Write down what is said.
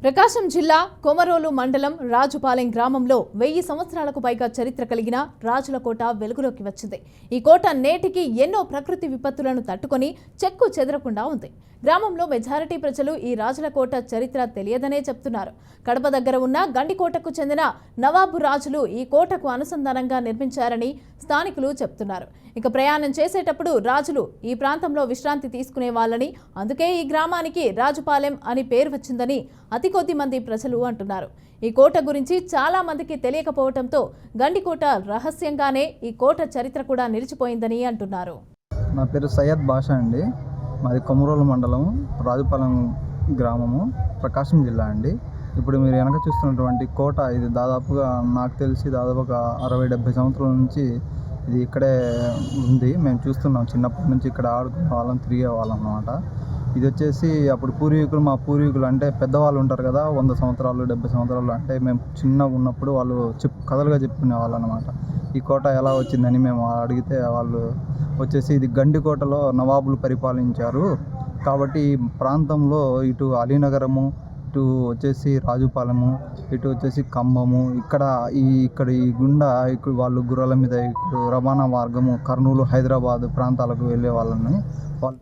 ప్రకాశం జిల్లా కొమరోలు మండలం రాజుపాలెం గ్రామంలో 1000 సంవత్సరాలకు పైగా చరిత్ర కలిగిన రాజుల కోట వెలుగులోకి వచ్చింది. ఈ కోట నేటికి ఎన్నో ప్రకృతి విపత్తులను తట్టుకొని చెక్కు చెదరకుండా ఉంది. గ్రామంలో మెజారిటీ ప్రజలు ఈ రాజుల కోట చరిత్ర తెలియదనే చెప్తున్నారు. కడప దగ్గర ఉన్న గండికోటకు చెందిన నవాబు రాజులు ఈ కోటకు అనుసంధానంగా నిర్మించారని స్థానికులు చెప్తున్నారు. ఇక ప్రయాణం చేసేటప్పుడు రాజులు ఈ ప్రాంతంలో విశ్రాంతి తీసుకునే వాళ్ళని, అందుకే ఈ గ్రామానికి రాజుపాలెం అని పేరు వచ్చిందని అతి కొద్ది మంది ప్రజలు అంటున్నారు. ఈ కోట గురించి చాలా మందికి తెలియకపోవడంతో గండికోట రహస్యంగానే ఈ కోట చరిత్ర కూడా నిలిచిపోయిందని అంటున్నారు. నా పేరు సయ్యద్ బాషా అండి. మాది కొమరోలు మండలం రాజుపాలెం గ్రామము, ప్రకాశం జిల్లా అండి. ఇప్పుడు మీరు వెనక చూస్తున్నటువంటి కోట ఇది దాదాపుగా నాకు తెలిసి ఒక 60-70 సంవత్సరాల నుంచి ఇది ఇక్కడే ఉంది. మేము చూస్తున్నాం, చిన్నప్పటి నుంచి ఇక్కడ ఆడుకునే వాళ్ళం, తిరిగే వాళ్ళం అన్నమాట. ఇది వచ్చేసి అప్పుడు మా పూర్వీకులు అంటే పెద్దవాళ్ళు ఉంటారు కదా, 100 సంవత్సరాలు 70 సంవత్సరాలు అంటే మేము చిన్నగా ఉన్నప్పుడు వాళ్ళు కథలుగా చెప్పుకునే వాళ్ళు అనమాట. ఈ కోట ఎలా వచ్చిందని మేము అడిగితే వాళ్ళు వచ్చేసి ఇది గండికోటలో నవాబులు పరిపాలించారు కాబట్టి ఈ ప్రాంతంలో ఇటు అలీనగరము, ఇటు వచ్చేసి రాజుపాలెము, ఇటు వచ్చేసి కంబము, ఇక్కడ ఈ గుండా ఇక్కడ వాళ్ళు గుర్రాల మీద రవాణా మార్గము కర్నూలు, హైదరాబాద్ ప్రాంతాలకు వెళ్ళే వాళ్ళని వాళ్ళు